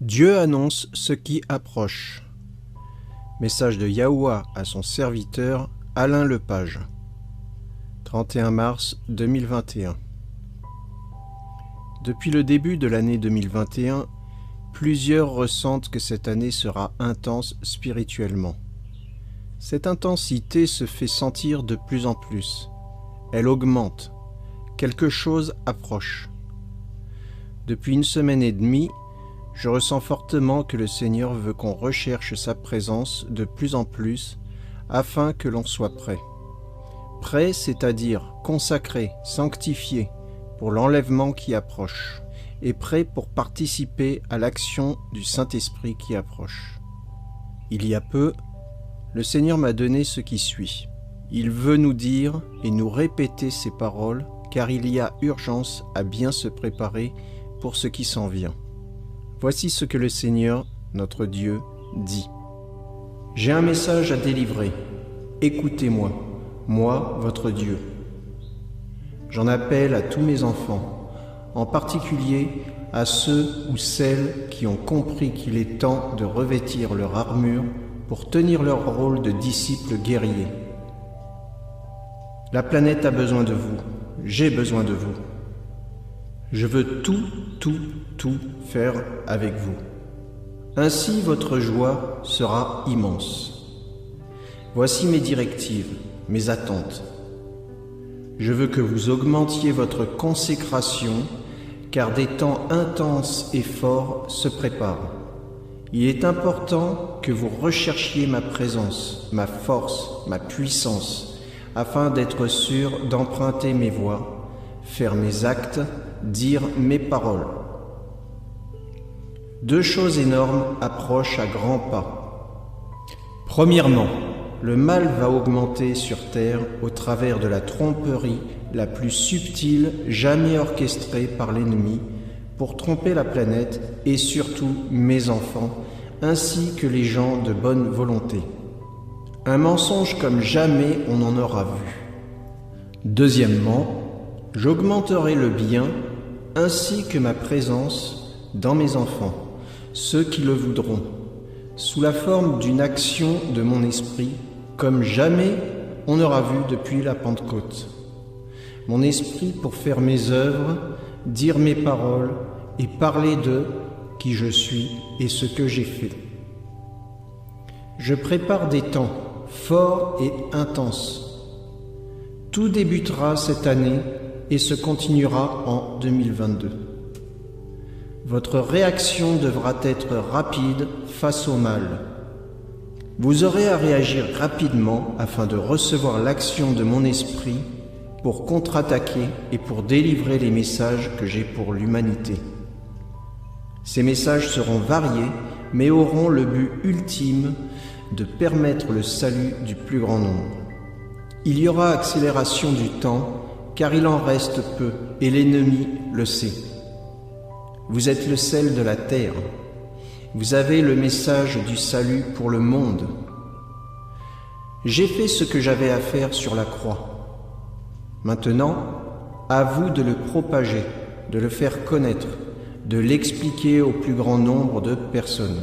Dieu annonce ce qui approche. Message de Yahuwah à son serviteur Alain Lepage. 31 mars 2021. Depuis le début de l'année 2021, plusieurs ressentent que cette année sera intense spirituellement. Cette intensité se fait sentir de plus en plus. Elle augmente. Quelque chose approche. Depuis une semaine et demie, je ressens fortement que le Seigneur veut qu'on recherche sa présence de plus en plus afin que l'on soit prêt. Prêt, c'est-à-dire consacré, sanctifié pour l'enlèvement qui approche et prêt pour participer à l'action du Saint-Esprit qui approche. Il y a peu, le Seigneur m'a donné ce qui suit. Il veut nous dire et nous répéter ces paroles car il y a urgence à bien se préparer pour ce qui s'en vient. Voici ce que le Seigneur, notre Dieu, dit. J'ai un message à délivrer. Écoutez-moi, moi, votre Dieu. J'en appelle à tous mes enfants, en particulier à ceux ou celles qui ont compris qu'il est temps de revêtir leur armure pour tenir leur rôle de disciples guerriers. La planète a besoin de vous. J'ai besoin de vous. Je veux tout faire avec vous. Ainsi votre joie sera immense. Voici mes directives, mes attentes. Je veux que vous augmentiez votre consécration, car des temps intenses et forts se préparent. Il est important que vous recherchiez ma présence, ma force, ma puissance, afin d'être sûr d'emprunter mes voies, faire mes actes, dire mes paroles. Deux choses énormes approchent à grands pas. Premièrement, le mal va augmenter sur terre au travers de la tromperie la plus subtile jamais orchestrée par l'ennemi pour tromper la planète et surtout mes enfants, ainsi que les gens de bonne volonté. Un mensonge comme jamais on en aura vu. Deuxièmement, j'augmenterai le bien ainsi que ma présence dans mes enfants, ceux qui le voudront, sous la forme d'une action de mon esprit, comme jamais on n'aura vu depuis la Pentecôte. Mon esprit pour faire mes œuvres, dire mes paroles et parler de qui je suis et ce que j'ai fait. Je prépare des temps forts et intenses. Tout débutera cette année et se continuera en 2022. Votre réaction devra être rapide face au mal. Vous aurez à réagir rapidement afin de recevoir l'action de mon esprit pour contre-attaquer et pour délivrer les messages que j'ai pour l'humanité. Ces messages seront variés, mais auront le but ultime de permettre le salut du plus grand nombre. Il y aura accélération du temps, car il en reste peu, et l'ennemi le sait. Vous êtes le sel de la terre. Vous avez le message du salut pour le monde. J'ai fait ce que j'avais à faire sur la croix. Maintenant, à vous de le propager, de le faire connaître, de l'expliquer au plus grand nombre de personnes.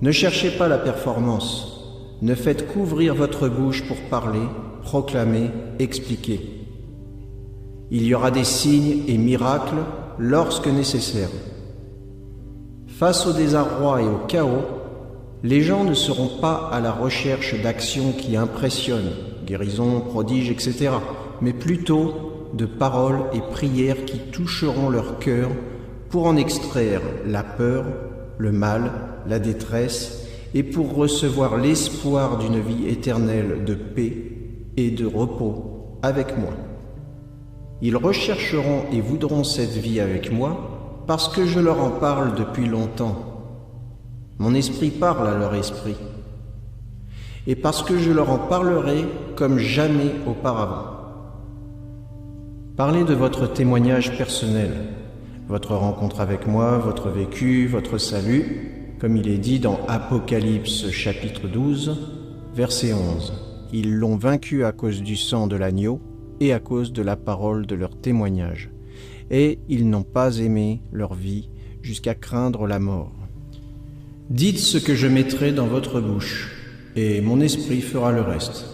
Ne cherchez pas la performance. Ne faites qu'ouvrir votre bouche pour parler, proclamer, expliquer. Il y aura des signes et miracles lorsque nécessaire. Face au désarroi et au chaos, les gens ne seront pas à la recherche d'actions qui impressionnent, guérisons, prodiges, etc., mais plutôt de paroles et prières qui toucheront leur cœur pour en extraire la peur, le mal, la détresse et pour recevoir l'espoir d'une vie éternelle de paix et de repos avec moi. Ils rechercheront et voudront cette vie avec moi parce que je leur en parle depuis longtemps. Mon esprit parle à leur esprit. Et parce que je leur en parlerai comme jamais auparavant. Parlez de votre témoignage personnel, votre rencontre avec moi, votre vécu, votre salut, comme il est dit dans Apocalypse chapitre 12, verset 11. Ils l'ont vaincu à cause du sang de l'agneau et à cause de la parole de leur témoignage. Et ils n'ont pas aimé leur vie jusqu'à craindre la mort. Dites ce que je mettrai dans votre bouche, et mon esprit fera le reste.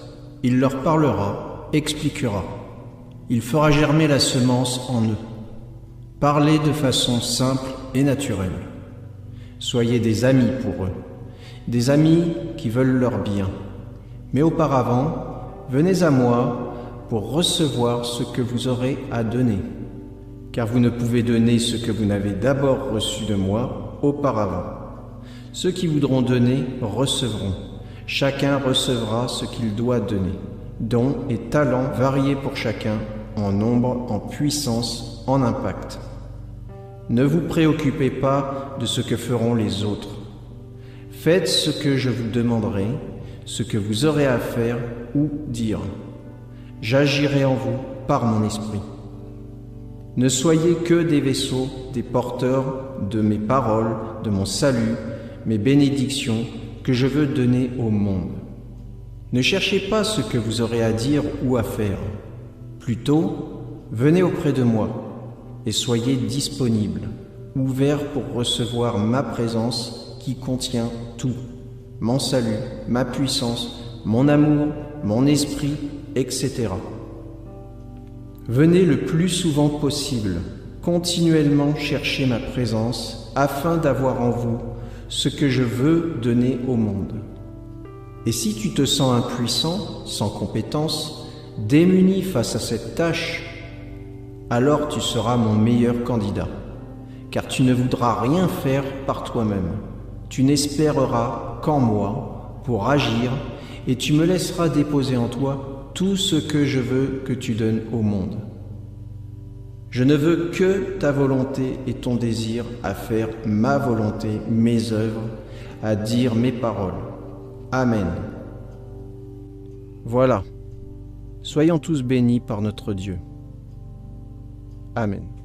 Il leur parlera, expliquera. Il fera germer la semence en eux. Parlez de façon simple et naturelle. Soyez des amis pour eux, des amis qui veulent leur bien. Mais auparavant, venez à moi pour recevoir ce que vous aurez à donner, car vous ne pouvez donner ce que vous n'avez d'abord reçu de moi auparavant. Ceux qui voudront donner recevront. Chacun recevra ce qu'il doit donner. Dons et talents variés pour chacun, en nombre, en puissance, en impact. Ne vous préoccupez pas de ce que feront les autres. Faites ce que je vous demanderai, ce que vous aurez à faire ou dire. J'agirai en vous par mon esprit. Ne soyez que des vaisseaux, des porteurs de mes paroles, de mon salut, mes bénédictions que je veux donner au monde. Ne cherchez pas ce que vous aurez à dire ou à faire. Plutôt, venez auprès de moi et soyez disponibles, ouverts pour recevoir ma présence qui contient tout, mon salut, ma puissance, mon amour, mon esprit, etc. Venez le plus souvent possible, continuellement chercher ma présence afin d'avoir en vous ce que je veux donner au monde. Et si tu te sens impuissant, sans compétence, démuni face à cette tâche, alors tu seras mon meilleur candidat, car tu ne voudras rien faire par toi-même. Tu n'espéreras qu'en moi pour agir et tu me laisseras déposer en toi tout ce que je veux que tu donnes au monde. Je ne veux que ta volonté et ton désir à faire ma volonté, mes œuvres, à dire mes paroles. Amen. Voilà. Soyons tous bénis par notre Dieu. Amen.